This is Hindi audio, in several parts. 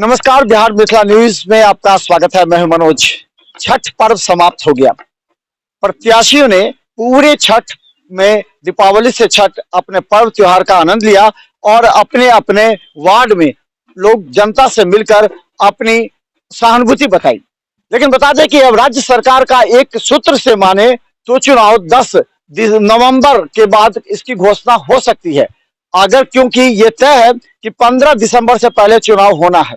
नमस्कार, बिहार मिथिला न्यूज में आपका स्वागत है। मैं हूं मनोज। छठ पर्व समाप्त हो गया। प्रत्याशियों ने पूरे छठ में दीपावली से छठ अपने पर्व त्योहार का आनंद लिया और अपने अपने वार्ड में लोग जनता से मिलकर अपनी सहानुभूति बताई। लेकिन बता दें कि अब राज्य सरकार का एक सूत्र से माने तो चुनाव 10 नवंबर के बाद इसकी घोषणा हो सकती है, अगर क्योंकि ये तय है कि 15 दिसंबर से पहले चुनाव होना है।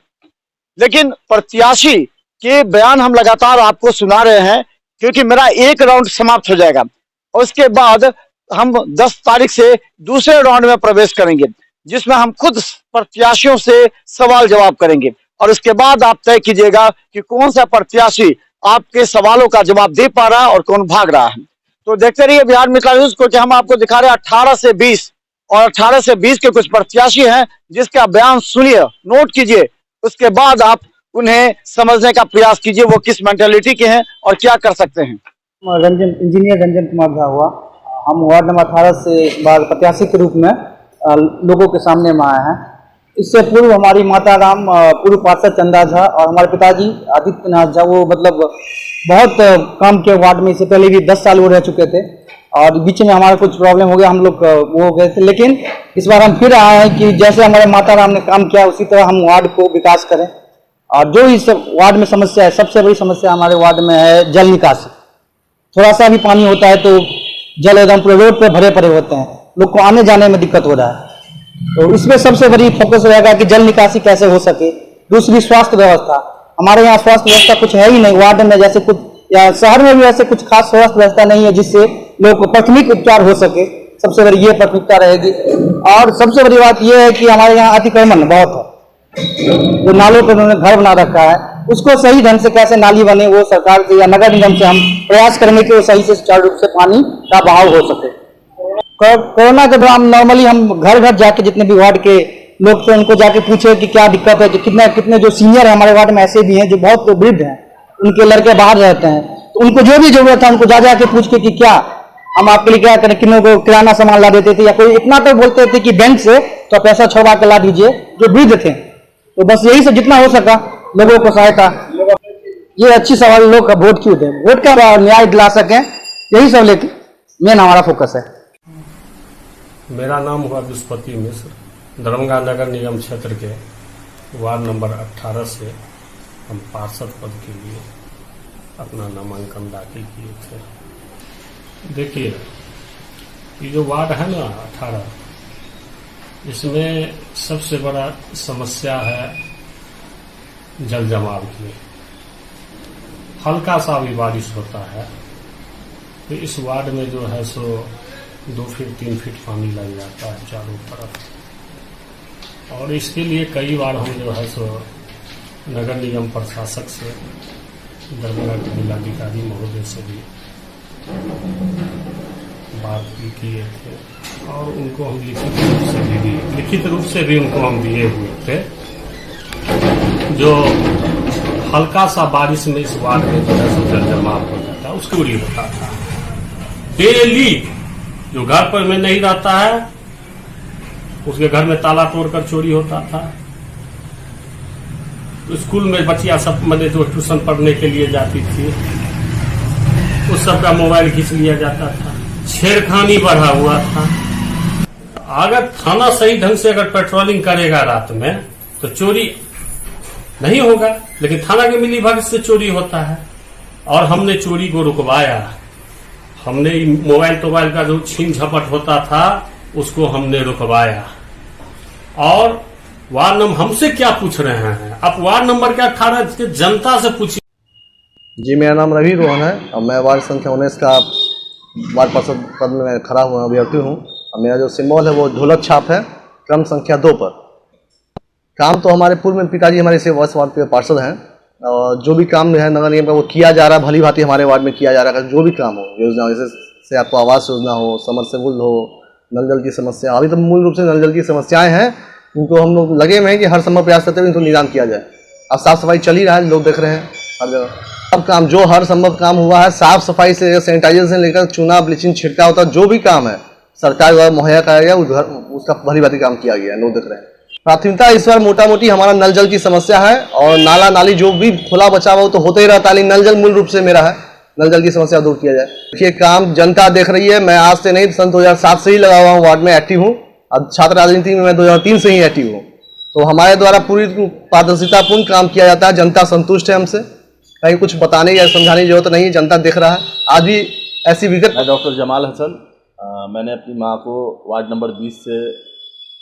लेकिन प्रत्याशी के बयान हम लगातार आपको सुना रहे हैं, क्योंकि मेरा एक राउंड समाप्त हो जाएगा और उसके बाद हम 10 तारीख से दूसरे राउंड में प्रवेश करेंगे, जिसमें हम खुद प्रत्याशियों से सवाल जवाब करेंगे और उसके बाद आप तय कीजिएगा कि कौन सा प्रत्याशी आपके सवालों का जवाब दे पा रहा है और कौन भाग रहा है। तो देखते रहिए बिहार मिथिला न्यूज को कि हम आपको दिखा रहे हैं 18 से 20 और 18 से 20 के कुछ प्रत्याशी हैं जिसका बयान सुनिए, नोट कीजिए, उसके बाद आप उन्हें समझने का प्रयास कीजिए वो किस मेंटेलिटी के हैं और क्या कर सकते हैं। इंजीनियर रंजन कुमार झा हुआ। हम वार्ड नंबर 18 से प्रत्याशी के रूप में लोगों के सामने में आए हैं। इससे पूर्व हमारी माता राम पूर्व पार्षद चंदा झा और हमारे पिताजी आदित्यनाथ झा वो बहुत काम किए वार्ड में। इससे पहले भी 10 साल वो रह चुके थे और बीच में हमारा कुछ प्रॉब्लम हो गया, हम लोग वो हो गए थे। लेकिन इस बार हम फिर आए हैं कि जैसे हमारे माता राम ने काम किया उसी तरह हम वार्ड को विकास करें। और जो इस वार्ड में समस्या है, सबसे बड़ी समस्या हमारे वार्ड में है जल निकासी। थोड़ा सा भी पानी होता है तो जल एकदम पूरे रोड पे भरे पड़े होते हैं, लोग को आने जाने में दिक्कत हो रहा है। तो इसमें सबसे बड़ी फोकस रहेगा कि जल निकासी कैसे हो सके। दूसरी स्वास्थ्य व्यवस्था, हमारे यहाँ स्वास्थ्य व्यवस्था कुछ है ही नहीं वार्ड में, जैसे कुछ या शहर में भी ऐसे कुछ खास स्वास्थ्य व्यवस्था नहीं है जिससे लोग को प्राथमिक उपचार हो सके। सबसे बड़ी ये प्राथमिकता रहेगी। और सबसे बड़ी बात यह है कि हमारे यहाँ अतिक्रमण बहुत है, जो नालों पर उन्होंने घर बना रखा है, उसको सही ढंग से कैसे नाली बने वो सरकार से या नगर निगम से हम प्रयास करेंगे कि वो सही से सुचारू रूप से पानी का बहाव हो सके। कोरोना के दौरान नॉर्मली हम घर घर जाके जितने भी वार्ड के लोग थे उनको जाके पूछे कि क्या दिक्कत है, कि कितने जो सीनियर है हमारे वार्ड में ऐसे भी हैं जो बहुत वृद्ध हैं, उनके लड़के बाहर रहते हैं, तो उनको जो भी जरूरत है उनको जा के पूछ के कि क्या हम आपके लिए क्या करें। किन्हों को किराना सामान ला देते थे या कोई इतना तो बोलते थे कि बैंक से तो पैसा छुड़वा के ला दीजिए, जो वृद्ध थे। तो बस यही सब जितना हो सका लोगों को सहायता। ये अच्छी सवाल लोग का वोट क्यों दें, वोट का न्याय दिला सकें, यही सब लेके मेन हमारा फोकस है। मेरा नाम हुआ दुष्पति मिश्र, दरभंगा नगर निगम क्षेत्र के वार्ड नंबर 18 से हम पार्षद पद के लिए अपना नामांकन दाखिल किए थे। देखिए, ये जो वार्ड है ना 18, इसमें सबसे बड़ा समस्या है जल जमाव की। हल्का सा भी बारिश होता है तो इस वार्ड में जो है सो 2 फीट 3 फीट पानी लग जाता है चारों तरफ। और इसके लिए कई बार हम जो है सो नगर निगम प्रशासक से, दरभंगा के जिलाधिकारी महोदय से भी बात भी किए थे और उनको हम लिखित रूप से भी उनको हम दिए हुए थे। जो हल्का सा बारिश में इस वार्ड में जो है सो जल जमाव हो जाता है, उसकी चोरी होता था डेली। जो घर पर में नहीं रहता है उसके घर में ताला तोड़कर चोरी होता था। तो स्कूल में बच्चियां सब मैंने जो ट्यूशन पढ़ने के लिए जाती थी उस सब का मोबाइल खींच लिया जाता था। छेड़खानी बढ़ा हुआ था। अगर थाना सही ढंग से अगर पेट्रोलिंग करेगा रात में तो चोरी नहीं होगा, लेकिन थाना के मिलीभगत से चोरी होता है। और हमने चोरी को रुकवाया। हमने मोबाइल का जो छीन झपट होता था उसको हमने रुकवाया। और वार्ड नंबर हमसे क्या पूछ रहे हैं, आप वार्ड नंबर के 18 के जनता से पूछिए। जी, मेरा नाम रवि रोहन है और मैं वार्ड संख्या 19 का वार्ड पार्षद पद में मैं खड़ा हुआ अभ्यर्थी हूँ। और मेरा जो सिंबल है वो ढोलक छाप है, क्रम संख्या 2 पर। काम तो हमारे पूर्व में पिताजी हमारे से वार्ड के पार्षद हैं और जो भी काम है नगर निगम का वो किया जा रहा है, भली भांति हमारे वार्ड में किया जा रहा है। जो भी काम हो, योजना जैसे आपको आवास योजना हो, समरसेबुल हो, नल जल की समस्या, अभी तो मूल रूप से नल जल की समस्याएं हैं, उनको हम लोग लगे हुए हैं कि हर संभव प्रयास करते हुए इनको निदान किया जाए। अब साफ सफाई चल ही रहा है, लोग देख रहे हैं हर जगह। सब काम जो हर संभव काम हुआ है, साफ सफाई से सैनिटाइजर से लेकर चूना ब्लीचिंग छिड़का होता, जो भी काम है सरकार द्वारा मुहैया कराया गया, उसका भली भांति काम किया गया है, लोग देख रहे हैं। प्राथमिकता इस बार मोटा मोटी हमारा नल जल की समस्या है, और नाला नाली जो भी खुला बचा हुआ वो तो होता ही रहता है, लेकिन नल जल मूल रूप से मेरा है। नल जल की समस्या दूर किया जाए। देखिए, काम जनता देख रही है। मैं आज से नहीं, सन 2007 से ही लगा हुआ हूँ, वार्ड में एक्टिव हूँ। अब छात्र राजनीति में मैं 2003 से ही एक्टिव हूँ। तो हमारे द्वारा पूरी पारदर्शितापूर्ण काम किया जाता है। जनता संतुष्ट है हमसे, कहीं कुछ बताने या समझाने की जरूरत नहीं है, जनता देख रहा है। आज भी ऐसी विगत। मैं डॉक्टर जमाल हसन, मैंने अपनी माँ को वार्ड नंबर 20 से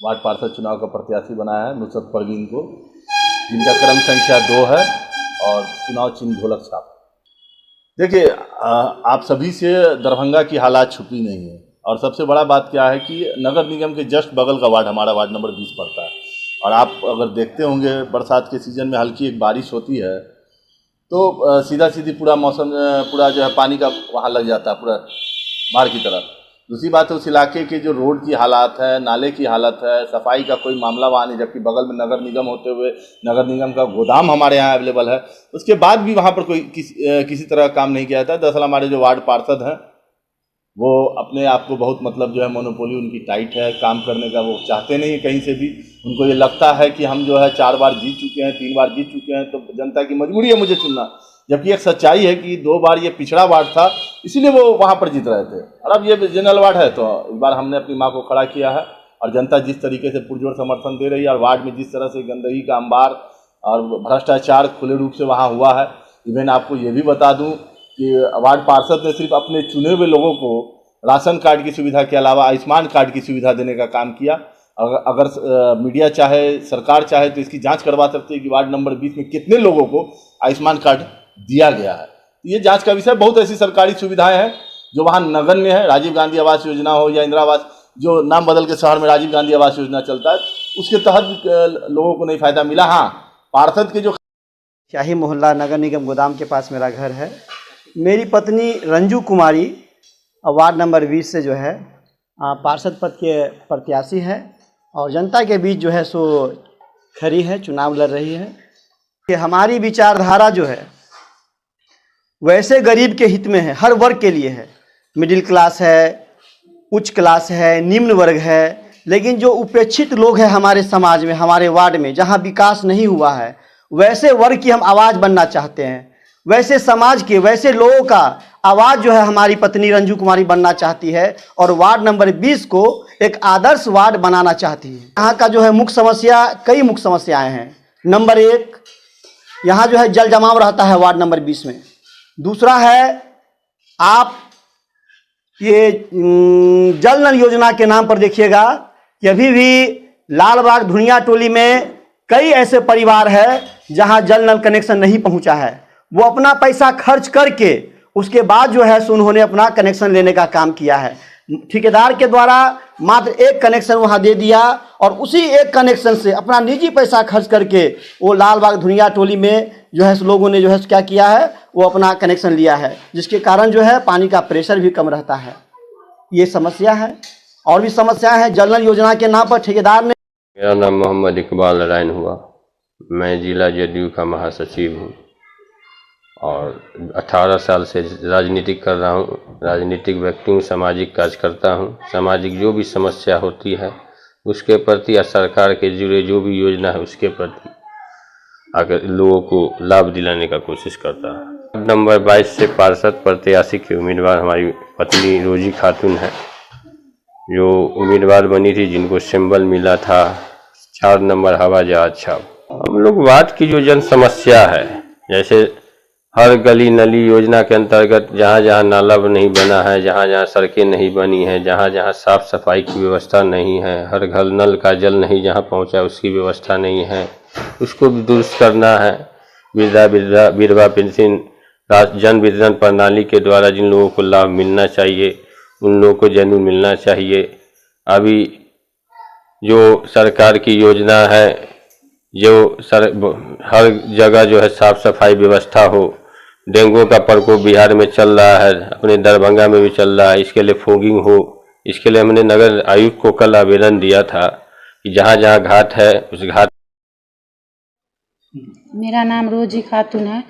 वार्ड पार्षद चुनाव का प्रत्याशी बनाया है, नुसरत परवीन को, जिनका क्रम संख्या 2 है और चुनाव चिन्ह ढोलक छाप। देखिए, आप सभी से दरभंगा की हालात छुपी नहीं है, और सबसे बड़ा बात क्या है कि नगर निगम के जस्ट बगल का वार्ड हमारा वार्ड नंबर 20 पड़ता है। और आप अगर देखते होंगे, बरसात के सीज़न में हल्की एक बारिश होती है तो सीधा सीधी पूरा मौसम, पूरा जो है पानी का वहाँ लग जाता है, पूरा बाढ़ की तरफ। दूसरी बात है, उस इलाके के जो रोड की हालात है, नाले की हालत है, सफाई का कोई मामला वहाँ नहीं, जबकि बगल में नगर निगम होते हुए नगर निगम का गोदाम हमारे यहाँ अवेलेबल है। उसके बाद भी वहाँ पर कोई किसी तरह का काम नहीं किया जाता। दरअसल हमारे जो वार्ड पार्षद हैं वो अपने आप को बहुत, मतलब जो है मोनोपोली उनकी टाइट है काम करने का, वो चाहते नहीं है कहीं से भी। उनको ये लगता है कि हम जो है 4 बार जीत चुके हैं, 3 बार जीत चुके हैं, तो जनता की मजबूरी है मुझे चुनना। जबकि एक सच्चाई है कि 2 बार ये पिछड़ा वार्ड था, इसीलिए वो वहाँ पर जीत रहे थे, और अब ये जनरल वार्ड है। तो इस बार हमने अपनी माँ को खड़ा किया है, और जनता जिस तरीके से पुरजोर समर्थन दे रही है, और वार्ड में जिस तरह से गंदगी का अंबार और भ्रष्टाचार खुले रूप से वहाँ हुआ है। इवन आपको ये भी बता दूँ कि वार्ड पार्षद ने सिर्फ अपने चुने हुए लोगों को राशन कार्ड की सुविधा के अलावा आयुष्मान कार्ड की सुविधा देने का काम किया। अगर मीडिया चाहे, सरकार चाहे, तो इसकी जांच करवा सकती है कि वार्ड नंबर 20 में कितने लोगों को आयुष्मान कार्ड दिया गया है। तो ये जांच का विषय। बहुत ऐसी सरकारी सुविधाएं हैं जो वहाँ नगण्य है। राजीव गांधी आवास योजना हो या इंदिरा आवास, जो नाम बदल के शहर में राजीव गांधी आवास योजना चलता है, उसके तहत लोगों को नहीं फायदा मिला। हाँ, पार्षद के जो शाही मोहल्ला नगर निगम गोदाम के पास मेरा घर है। मेरी पत्नी रंजू कुमारी वार्ड नंबर 20 से जो है पार्षद पद के प्रत्याशी है, और जनता के बीच जो है सो खड़ी है, चुनाव लड़ रही है। कि हमारी विचारधारा जो है वैसे गरीब के हित में है, हर वर्ग के लिए है। मिडिल क्लास है, उच्च क्लास है, निम्न वर्ग है, लेकिन जो उपेक्षित लोग हैं हमारे समाज में, हमारे वार्ड में, जहां विकास नहीं हुआ है, वैसे वर्ग की हम आवाज़ बनना चाहते हैं। वैसे समाज के, वैसे लोगों का आवाज़ जो है हमारी पत्नी रंजू कुमारी बनना चाहती है, और वार्ड नंबर 20 को एक आदर्श वार्ड बनाना चाहती है। यहाँ का जो है मुख्य समस्या, कई मुख्य समस्याएं हैं। नंबर 1, यहाँ जो है जल जमाव रहता है वार्ड नंबर 20 में। दूसरा है, आप ये जल नल योजना के नाम पर देखिएगा कि अभी भी लालबाग धुनिया टोली में कई ऐसे परिवार है जहां जल नल कनेक्शन नहीं पहुंचा है। वो अपना पैसा खर्च करके उसके बाद जो है सो उन्होंने अपना कनेक्शन लेने का काम किया है। ठेकेदार के द्वारा मात्र 1 कनेक्शन वहां दे दिया, और उसी 1 कनेक्शन से अपना निजी पैसा खर्च करके वो लालबाग धुनिया टोली में जो है लोगों ने जो है क्या किया है, वो अपना कनेक्शन लिया है, जिसके कारण जो है पानी का प्रेशर भी कम रहता है। ये समस्या है। और भी समस्या है। जल नल योजना के नाम पर ठेकेदार ने। मेरा नाम मोहम्मद इकबाल राइन हुआ। मैं जिला जदयू का महासचिव हूँ और 18 साल से राजनीति कर रहा हूँ। राजनीतिक व्यक्ति हूँ, सामाजिक कार्य करता हूँ। सामाजिक जो भी समस्या होती है उसके प्रति या सरकार के जुड़े जो भी योजना है उसके प्रति आकर लोगों को लाभ दिलाने का कोशिश करता है। नंबर 22 से पार्षद प्रत्याशी के उम्मीदवार हमारी पत्नी रोजी खातून है, जो उम्मीदवार बनी थी, जिनको सिंबल मिला था 4 नंबर हवा जहाज छाप। हम लोग वार्ड की जो जन समस्या है, जैसे हर गली नली योजना के अंतर्गत जहाँ जहाँ नाला नहीं बना है, जहाँ जहाँ सड़कें नहीं बनी हैं, जहाँ जहाँ साफ सफाई की व्यवस्था नहीं है, हर घर नल का जल नहीं जहाँ पहुँचा उसकी व्यवस्था नहीं है, उसको भी दुरुस्त करना है। विधवा पेंशन जन वितरण प्रणाली के द्वारा जिन लोगों को लाभ मिलना चाहिए उन लोगों को जरूर मिलना चाहिए। अभी जो सरकार की योजना है, जो हर जगह जो है साफ सफाई व्यवस्था हो। डेंगू का प्रकोप बिहार में चल रहा है, अपने दरभंगा में भी चल रहा है, इसके लिए फॉगिंग हो। इसके लिए हमने नगर आयुक्त को कल आवेदन दिया था कि जहाँ जहाँ घाट है उस घाट। मेरा नाम रोजी खातून है,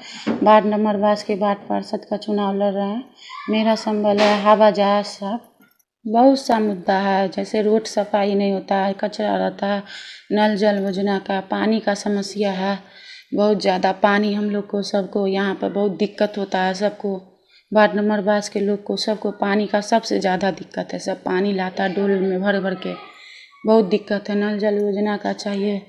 वार्ड नंबर 22 के वार्ड पार्षद का चुनाव लड़ रहे हैं। मेरा संबल है हवा जहाज साहब। बहुत सा मुद्दा है, जैसे रोड सफाई नहीं होता है, कचरा रहता है, नल जल योजना का, पानी का समस्या है बहुत ज़्यादा। पानी हम लोग को सबको यहाँ पर बहुत दिक्कत होता है, सबको वार्ड नंबर 22 के लोग को सबको पानी का सबसे ज़्यादा दिक्कत है। सब पानी लाता है डोल में भर भर के, बहुत दिक्कत है। नल जल योजना का चाहिए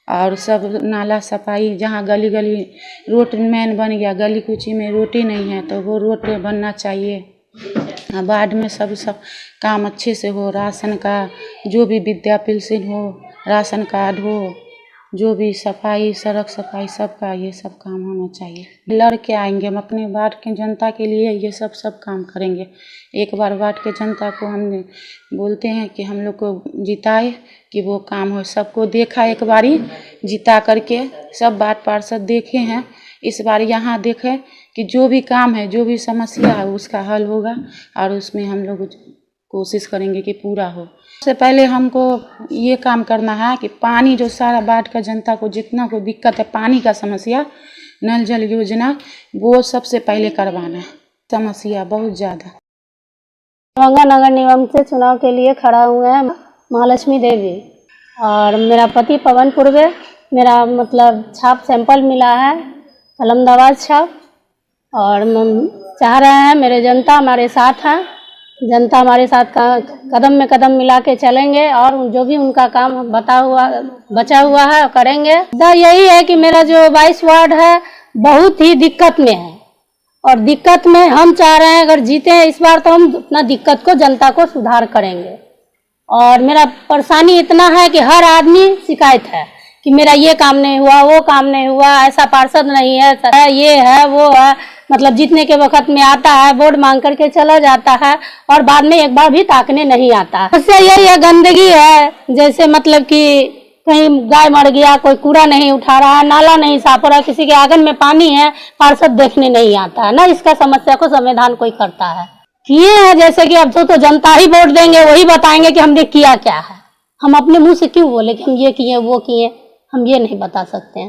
और सब नाला सफाई, जहाँ गली गली रोड मेन बन गया, गली कुची में रोड ही नहीं है तो वो रोड बनना चाहिए। वार्ड में सब काम अच्छे से हो, राशन का जो भी विद्या पेंशन हो, राशन कार्ड हो, जो भी सफाई, सड़क सफाई, सबका ये सब काम होना चाहिए। लड़ के आएंगे हम अपने वार्ड के जनता के लिए, ये सब काम करेंगे। एक बार वार्ड के जनता को हम बोलते हैं कि हम लोग को जिताए कि वो काम हो। सबको देखा एक बारी जिता करके, सब वार्ड पार्षद देखे हैं, इस बार यहाँ देखें कि जो भी काम है, जो भी समस्या है उसका हल होगा और उसमें हम लोग कोशिश करेंगे कि पूरा हो। सबसे पहले हमको ये काम करना है कि पानी, जो सारा वार्ड का जनता को जितना को दिक्कत है पानी का समस्या, नल जल योजना, वो सबसे पहले करवाना है। समस्या बहुत ज़्यादा। दरभंगा नगर निगम से चुनाव के लिए खड़ा हुए हैं महालक्ष्मी देवी और मेरा पति पवन पूर्वे। मेरा मतलब छाप सैंपल मिला है, कलमदाबाद छाप, और हम चाह रहे हैं मेरे जनता हमारे साथ हैं, जनता हमारे साथ कदम में कदम मिला के चलेंगे और जो भी उनका काम बचा हुआ है करेंगे। मुद्दा यही है कि मेरा जो 22 वार्ड है बहुत ही दिक्कत में है और दिक्कत में हम चाह रहे हैं अगर जीते हैं इस बार तो हम अपना दिक्कत को, जनता को सुधार करेंगे। और मेरा परेशानी इतना है कि हर आदमी शिकायत है कि मेरा ये काम नहीं हुआ, वो काम नहीं हुआ, ऐसा पार्षद नहीं है, ये है वो है। मतलब जीतने के वक्त में आता है, वोट मांग करके चला जाता है और बाद में एक बार भी ताकने नहीं आता। उससे यही है, गंदगी है, जैसे मतलब कि कहीं गाय मर गया, कोई कूड़ा नहीं उठा रहा है, नाला नहीं साफ हो रहा, किसी के आंगन में पानी है, पार्षद देखने नहीं आता है ना, इसका समस्या को समाधान कोई करता है। किए हैं जैसे कि अब तो जनता ही वोट देंगे, वही बताएंगे कि हमने किया क्या है। हम अपने मुंह से क्यों बोले कि हम ये किए वो किए, हम ये नहीं बता सकते हैं।